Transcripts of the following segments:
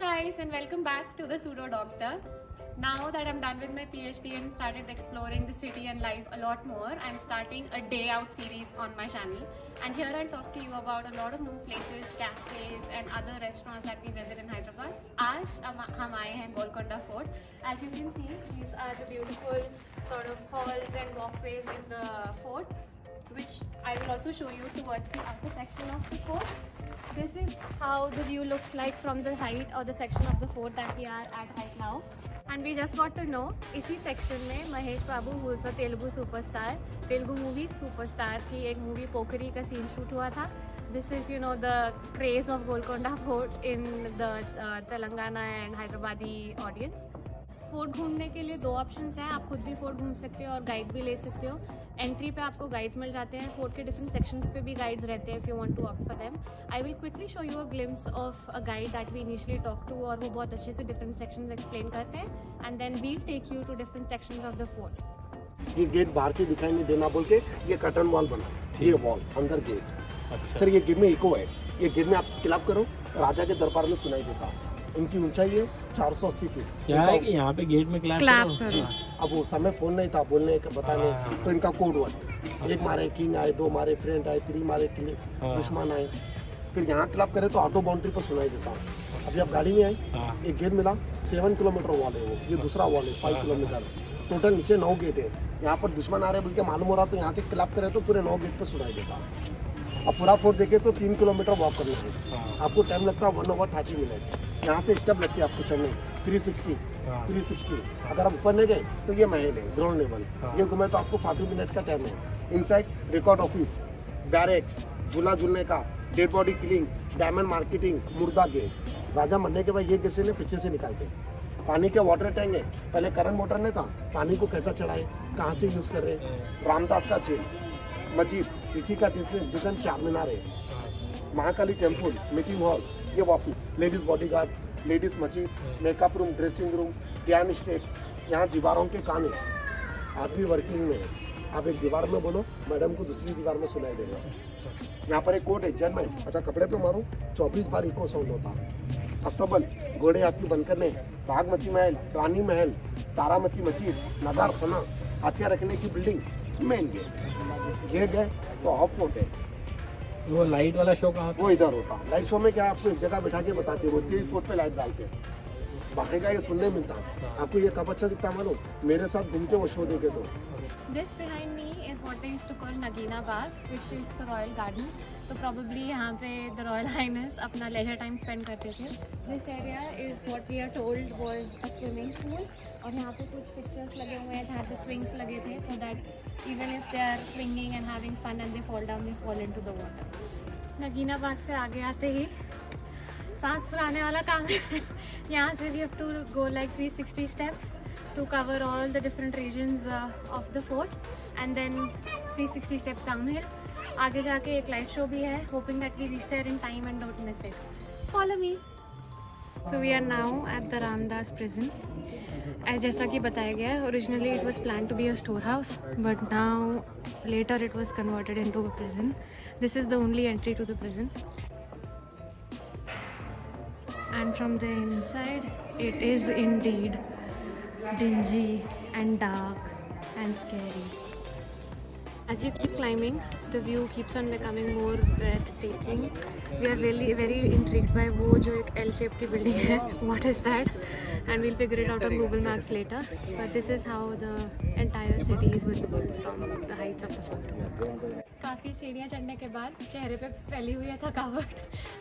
guys, and welcome back to the Pseudo Doctor. Now that I'm done with my PhD and started exploring the city and life a lot more, I'm starting a day out series on my channel, and here I'll talk to you about a lot of new places, cafes and other restaurants that we visit in Hyderabad. आज हम आए हैं Golconda Fort. As you can see, these are the beautiful sort of halls and walkways in the fort, which I will also show you towards the upper section of the fort. This is how the view looks like from the height or the section of the fort that we are at right now. And we just got to know, इसी section में महेश बाबू, who is a Telugu superstar, Telugu movie superstar की एक movie पोखरी का scene shoot हुआ था. This is, you know, the craze of Golconda Fort in the Telangana and Hyderabadi audience. Fort घूमने के लिए दो ऑप्शंस हैं. आप खुद भी फोर्ट घूम सकते हो और गाइड भी ले सकते हो. एंट्री पे आपको गाइड्स मिल जाते हैं. फोर्ट के डिफरेंट सेक्शंस पे भी गाइड्स रहते हैं if you want to opt for them. I will quickly show you a glimpse of a guide that we initially talk to, और वो बहुत अच्छे से डिफरेंट सेक्शंस एक्सप्लेन करते हैं. And then we'll take you to different sections of the fort. ये gate बाहर से दिखाई नहीं देना बोल के ये कर्टन वॉल बना, ये वॉल अंदर गेट. अच्छा. सर ये गेट में इको है. ये गेट में आप क्लैप करो, राजा के दरबार में सुनाई देता. इनकी ऊंचाई है 480 फीट. क्या है कि यहाँ पे गेट में क्लैप करो. अब उस समय फोन नहीं था बोलने का बताने, तो इनका कोड वर्ड, एक मारे किंग आए, दो मारे फ्रेंड आए, थ्री मारे दुश्मन आए. फिर यहाँ क्लैप करे तो ऑटो बाउंड्री पर सुनाई देता. अभी आप गाड़ी में आए, एक गेट मिला, 7 किलोमीटर वॉल है वो. ये दूसरा वॉल है 5 किलोमीटर. टोटल नीचे 9 गेट है. यहाँ पर दुश्मन आ रहे बोल के मालूम हो रहा, तो यहाँ से क्लैप करे तो पूरे 9 गेट पर सुनाई देता. अब पूरा फोर्ट देखे तो 3 किलोमीटर वॉक करना है. आपको टाइम लगता है 1 hour 30 मिनट. यहाँ से स्टेप लगती है आपको चढ़ने 360. अगर आप ऊपर नहीं गए तो ये महल है ग्राउंड लेवल. ये घूमे तो आपको 40 मिनट का टाइम है. इनसाइड रिकॉर्ड ऑफिस, बैरेक्स, झूला झूलने का, dead body killing, diamond marketing, मुर्दा गेट. राजा मरने के बाद ये गेट से पीछे से निकालते. पानी के वाटर टैंक है. पहले करंट मोटर नहीं था. पानी को कैसा चढ़ाए, कहाँ से यूज कर रहे. रामदास का चेल मस्जिद, इसी का डिजाइन चार मीनार है. महाकाली टेम्पल, मीटिंग हॉल, ये ऑफिस, लेडीज बॉडीगार्ड, लेडीज मस्जिद, makeup room, dressing room, piano stage. यहाँ दीवारों के कान है. आदमी वर्किंग में है. आप एक दीवार में बोलो, मैडम को दूसरी दीवार में सुनाई देगा. यहाँ पर एक कोट है जन्म है. अच्छा कपड़े पे मारो 24 बार इको साउंड होता. अस्तबल, घोड़े हाथी बंद करने, बागमती महल, रानी महल, तारामती मस्जिद, नगार खाना, हथियार रखने की बिल्डिंग, मेन गेट है तो ऑफ फोर्ट है. वो लाइट वाला शो कहाँ वो इधर होता. लाइट शो में क्या आपको एक जगह बैठा के बताते हैं, वो 30 फुट पे लाइट डालते हैं. बाकी का ये सुनने मिलता. आपको ये कब अच्छा दिखता मालूम, मेरे साथ घूमते वो शो देखे तो. This behind me is what they used to call Nagina Bagh, which is the royal garden. तो probably यहाँ पे the Royal Highness अपना leisure time spend करते थे. This area is what we are told was a swimming pool, और यहाँ पे कुछ pictures लगे हुए हैं जहाँ पे swings लगे थे, so that even if they are swinging and having fun and they fall down, they fall into the water. Nagina बाग से आगे आते ही सांस फुलाने वाला काम है. यहाँ से we have to go like 360 steps to cover all the different regions of the fort, and then 360 steps downhill. आगे जाके एक लाइट शो भी है. Hoping that we reach there in time and don't miss it. Follow me. So we are now at the Ramdas prison. जैसा कि बताया गया है, originally it was planned to be a storehouse, but now later it was converted into a prison. This is the only entry to the prison. And from the inside, it is indeed dingy and dark and scary. As you keep climbing, the view keeps on becoming more breathtaking. We are really very intrigued by वो जो एक L-shaped की building है. What is that? And we'll figure it out on Google Maps later. But this is how the entire city is visible from the heights of the fort. काफ़ी सीढ़ियाँ चढ़ने के बाद चेहरे पे फैली हुई है थकावट.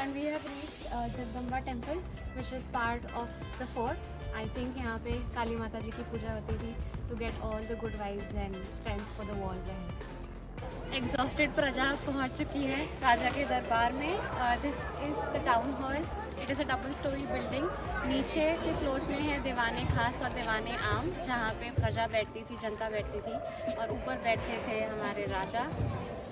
And we have reached Jagdamba temple, which is part of the fort. I think यहाँ पे काली माता जी की पूजा होती थी to get all the good vibes and strength for the wars ahead. Exhausted प्रजा पहुंच चुकी है राजा के दरबार में. This is the town hall. It is a double storey building. नीचे के फ्लोर्स में है दीवाने खास और दीवाने आम, जहाँ पे प्रजा बैठती थी, जनता बैठती थी, और ऊपर बैठते थे हमारे राजा.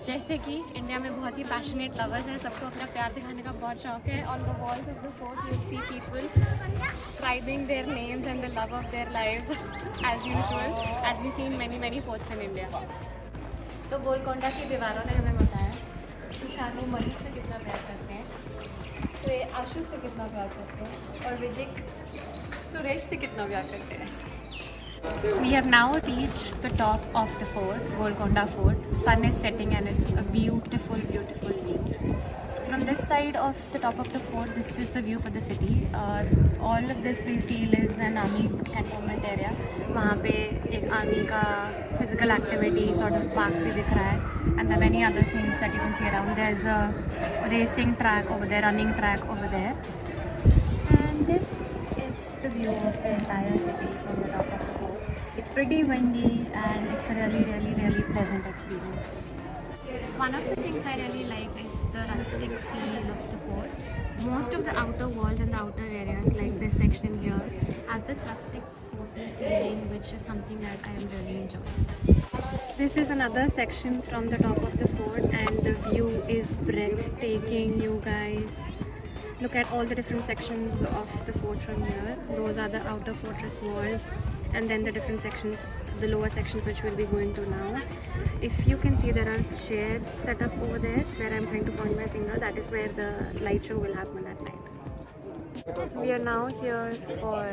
जैसे कि इंडिया में बहुत ही पैशनेट लवर्स हैं, सबको अपना प्यार दिखाने का बहुत शौक है. On the walls of the fort you see people scribing their names and the love of their lives as usual, as we see in many forts in India. तो गोलकोंडा की दीवारों ने हमें बताया कि शाहरुख मलिक से कितना प्यार करते हैं. से आशु से कितना प्यार करते हैं और विजिक सुरेश से कितना प्यार करते हैं. We have now reached the top of the fort, Golconda Fort. Sun is setting and it's a beautiful, beautiful view. From this side of the top of the fort, this is the view for the city. All of this we feel is an army cantonment area. वहाँ पे एक army का physical activity sort of park भी दिख रहा है. And there are many other things that you can see around. There's a racing track over there, running track over there. And this is the view of the entire city from the top of the fort. It's pretty windy and it's a really, really, really pleasant experience. One of the things I really like is the rustic feel of the fort. Most of the outer walls and the outer areas like this section here have this rustic forty feeling, which is something that I am really enjoying. This is another section from the top of the fort and the view is breathtaking, you guys. Look at all the different sections of the fort from here. Those are the outer fortress walls and then the different sections, the lower sections which we'll be going to now. If you can see, there are chairs set up over there where I'm trying to point my finger. That is where the light show will happen at night. We are now here for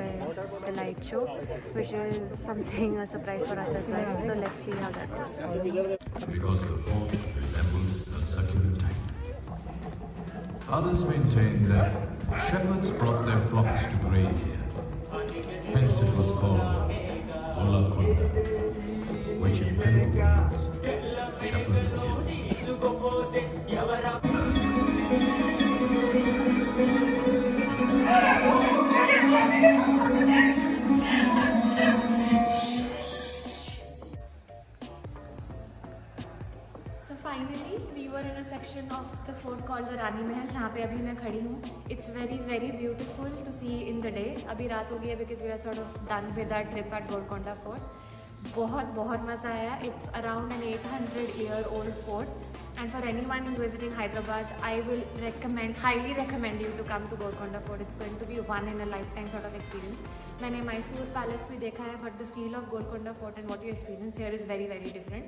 the light show, which is something, a surprise for us as well. So let's see how that goes. Because the fort resembles a circular tank. Others maintain that shepherds brought their flocks to graze here. Hence it was called Golconda, which in Telugu means Shepherd's Hill. So finally, we were in a section of the fort called the Rani Mahal, जहाँ पे अभी मैं खड़ी हूँ. It's very, very beautiful to see in the day. अभी रात हो गई है because we are sort of done with our trip at Golconda Fort. बहुत बहुत मज़ा आया. It's around an 800-year-old fort. And for anyone visiting Hyderabad, I will highly recommend you to come to Golconda Fort. It's going to be one in a lifetime sort of experience. मैंने Mysore Palace भी देखा है, but the feel of Golconda Fort and what you experience here is very, very different.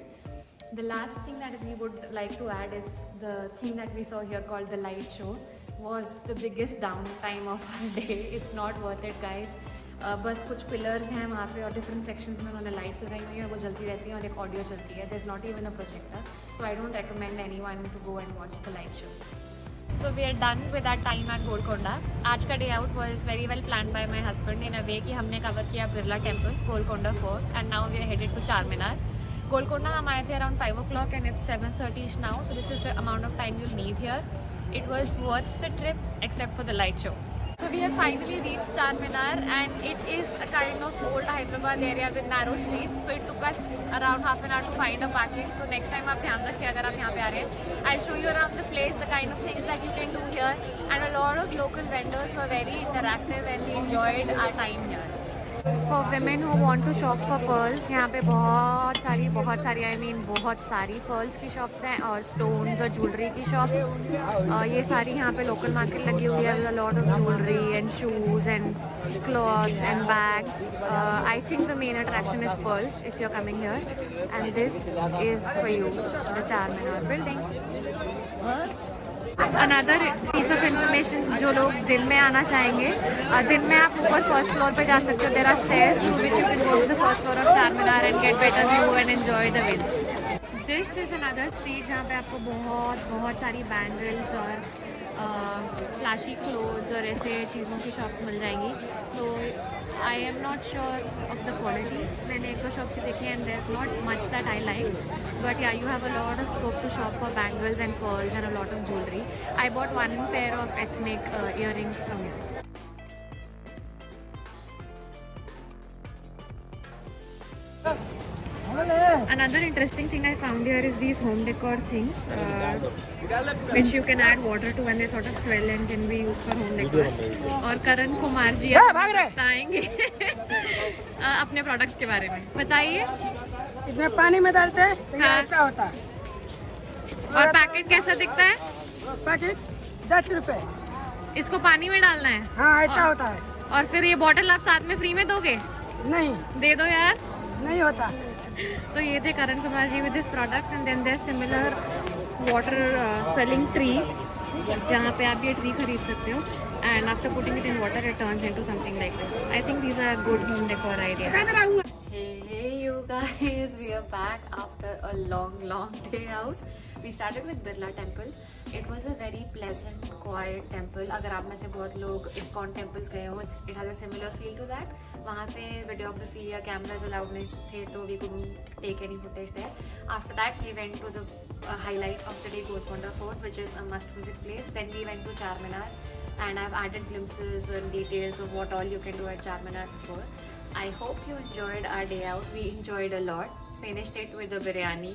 The last thing that we would like to add is the thing that we saw here called the light show was the biggest downtime of our day. It's not worth it, guys. बस कुछ pillars हैं वहाँ पे और different sections में उन्होंने lights लगाई हुई हैं, वो जलती रहती हैं और एक ऑडियो चलती है. There's not even a projector, so I don't recommend anyone to go and watch the light show. So we are done with our time at Golconda. आज का day out was very well planned by my husband in a way कि हमने cover किया Birla temple, Golconda Fort, and now we are headed to Charminar. Golconda हम आए थे around 5 o'clock and it's 7:30ish now, so this is the amount of time you'll need here. It was worth the trip except for the light show. So we have finally reached Charminar and it is a kind of old Hyderabad area with narrow streets. So it took us around half an hour to find a parking. So next time आप ध्यान रखिए अगर आप यहाँ पे आ रहे हैं. I'll show you around the place, the kind of things that you can do here, and a lot of local vendors were very interactive and we enjoyed our time here. For women who want to shop for pearls, यहाँ पे बहुत सारी बहुत सारी pearls की shops हैं और stones और jewelry की shops. ये सारी यहाँ पे local market लगी हुई है with a lot of jewelry and shoes and clothes and bags. I think the main attraction is pearls if you're coming here, and this is for you, the Charminar building. Another piece of information, जो लोग दिन में आना चाहेंगे, दिन में आप ऊपर फर्स्ट फ्लोर पे जा सकते हो. There are stairs through which you can go to the first floor of Charminar and get better view and enjoy the views. This is another street जहाँ पे आपको बहुत सारी bangles और flashy clothes और ऐसे चीज़ों की shops मिल जाएंगी. So I am not sure of the quality. मैंने एक दो शॉप से देखी and there's not much that I like. But yeah, you have a lot of scope to shop for bangles and pearls and a lot of jewelry. I bought one pair of ethnic earrings from here. Another interesting thing I found here is these home decor things, which you can add water to and they sort of swell and can be used for home decor. और करण कुमार जी बताएंगे अपने products के बारे में. बताइए. इसमें पानी में डालते हैं तो ये ऐसा होता है. और पैकेट कैसा दिखता है? पैकेट 10 रुपए. इसको पानी में डालना है? हाँ, ऐसा होता है. और फिर ये बॉटल आप साथ में फ्री में दोगे? नहीं, दे दो यार. नहीं होता. तो ये थे Karan Kumar ji with this products and then there's similar water swelling tree जहाँ पे आप ये ट्री खरीद सकते हो and after putting it in water it turns into something like this. I think these are good home decor ideas. Hey you guys, we are back after a long day out. We started with Birla Temple. It was a very pleasant, quiet temple. अगर आप में से बहुत लोग ISKCON temples गए हो, it has a similar feel to that. वहाँ पे videography या cameras allowed नहीं थे, तो we couldn't take any footage there. After that, we went to the highlight of the day, Golconda Fort, which is a must-visit place. Then we went to Charminar, and I've added glimpses and details of what all you can do at Charminar before. I hope you enjoyed our day out. We enjoyed a lot. Finished it with a biryani.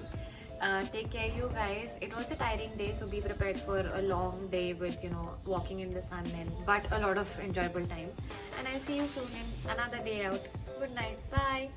Take care, you guys. It was a tiring day, so be prepared for a long day with, walking in the sun but a lot of enjoyable time. And I'll see you soon in another day out. Good night. Bye.